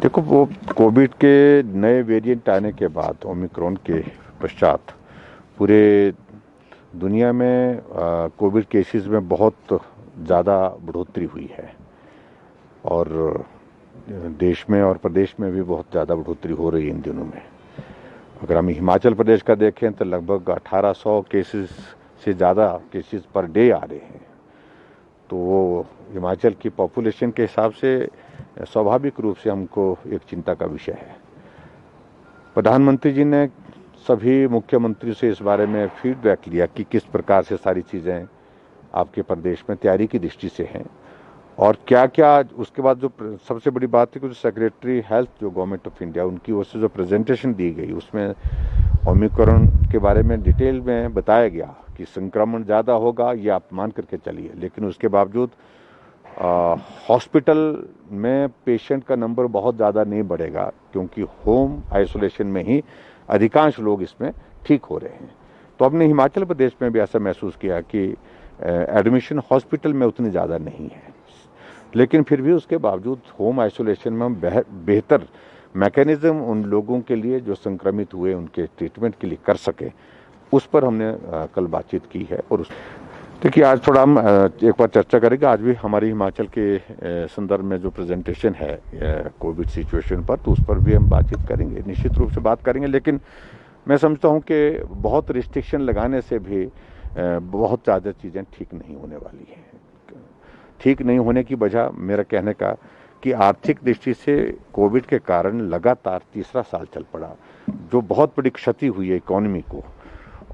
देखो, वो कोविड के नए वेरिएंट आने के बाद ओमिक्रॉन के पश्चात पूरे दुनिया में कोविड केसेस में बहुत ज़्यादा बढ़ोतरी हुई है और देश में और प्रदेश में भी बहुत ज़्यादा बढ़ोतरी हो रही है इन दिनों में। अगर हम हिमाचल प्रदेश का देखें तो लगभग 1800 केसेस से ज़्यादा केसेस पर डे आ रहे हैं। तो वो हिमाचल की पॉपुलेशन के हिसाब से स्वाभाविक रूप से हमको एक चिंता का विषय है। प्रधानमंत्री जी ने सभी मुख्यमंत्रियों से इस बारे में फीडबैक लिया कि किस प्रकार से सारी चीज़ें आपके प्रदेश में तैयारी की दृष्टि से हैं और क्या क्या। उसके बाद जो सबसे बड़ी बात है कि जो सेक्रेटरी हेल्थ जो गवर्नमेंट ऑफ इंडिया उनकी ओर से जो प्रेजेंटेशन दी गई उसमें ओमिक्रॉन के बारे में डिटेल में बताया गया कि संक्रमण ज़्यादा होगा, ये आप मान करके चलिए, लेकिन उसके बावजूद हॉस्पिटल में पेशेंट का नंबर बहुत ज़्यादा नहीं बढ़ेगा क्योंकि होम आइसोलेशन में ही अधिकांश लोग इसमें ठीक हो रहे हैं। तो हमने हिमाचल प्रदेश में भी ऐसा महसूस किया कि एडमिशन हॉस्पिटल में उतनी ज़्यादा नहीं है, लेकिन फिर भी उसके बावजूद होम आइसोलेशन में हम बेहतर मैकेनिज्म उन लोगों के लिए जो संक्रमित हुए उनके ट्रीटमेंट के लिए कर सके, उस पर हमने कल बातचीत की है। और देखिए, आज थोड़ा हम एक बार चर्चा करेंगे। आज भी हमारी हिमाचल के संदर्भ में जो प्रेजेंटेशन है कोविड सिचुएशन पर, तो उस पर भी हम बातचीत करेंगे, निश्चित रूप से बात करेंगे। लेकिन मैं समझता हूं कि बहुत रिस्ट्रिक्शन लगाने से भी बहुत ज़्यादा चीज़ें ठीक नहीं होने वाली हैं। ठीक नहीं होने की वजह मेरा कहने का कि आर्थिक दृष्टि से कोविड के कारण लगातार तीसरा साल चल पड़ा, जो बहुत बड़ी क्षति हुई है इकोनॉमी को,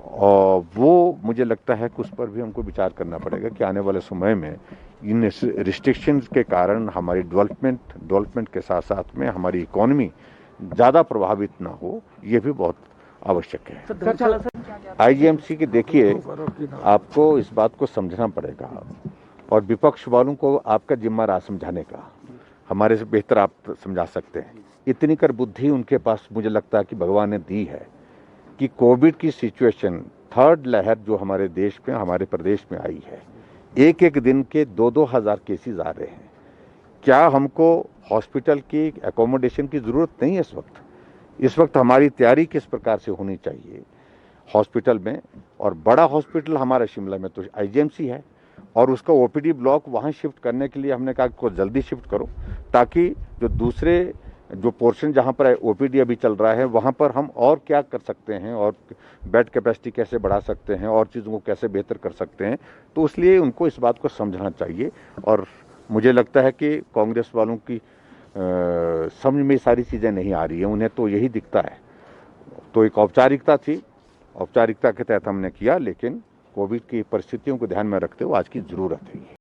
और वो मुझे लगता है कि उस पर भी हमको विचार करना पड़ेगा कि आने वाले समय में इन रिस्ट्रिक्शंस के कारण हमारी डेवलपमेंट के साथ साथ में हमारी इकोनॉमी ज़्यादा प्रभावित ना हो, ये भी बहुत आवश्यक है। आईजीएमसी की देखिए, आपको इस बात को समझना पड़ेगा और विपक्ष वालों को आपका जिम्मा रहा समझाने का, हमारे से बेहतर आप समझा सकते हैं। इतनी कर बुद्धि उनके पास मुझे लगता है कि भगवान ने दी है कि कोविड की सिचुएशन थर्ड लहर जो हमारे देश में हमारे प्रदेश में आई है, एक एक दिन के 2-2 हज़ार केसेस आ रहे हैं। क्या हमको हॉस्पिटल की एकोमोडेशन की ज़रूरत नहीं है इस वक्त हमारी तैयारी किस प्रकार से होनी चाहिए हॉस्पिटल में, और बड़ा हॉस्पिटल हमारा शिमला में तो आईजीएमसी है और उसका ओपीडी ब्लॉक वहाँ शिफ्ट करने के लिए हमने कहा को जल्दी शिफ्ट करो, ताकि जो दूसरे जो पोर्शन जहाँ पर ओपीडी अभी चल रहा है वहाँ पर हम और क्या कर सकते हैं और बेड कैपेसिटी कैसे बढ़ा सकते हैं और चीज़ों को कैसे बेहतर कर सकते हैं। तो इसलिए उनको इस बात को समझना चाहिए और मुझे लगता है कि कांग्रेस वालों की समझ में सारी चीज़ें नहीं आ रही हैं, उन्हें तो यही दिखता है। तो एक औपचारिकता थी, औपचारिकता के तहत हमने किया, लेकिन कोविड की परिस्थितियों को ध्यान में रखते हुए आज की ज़रूरत है।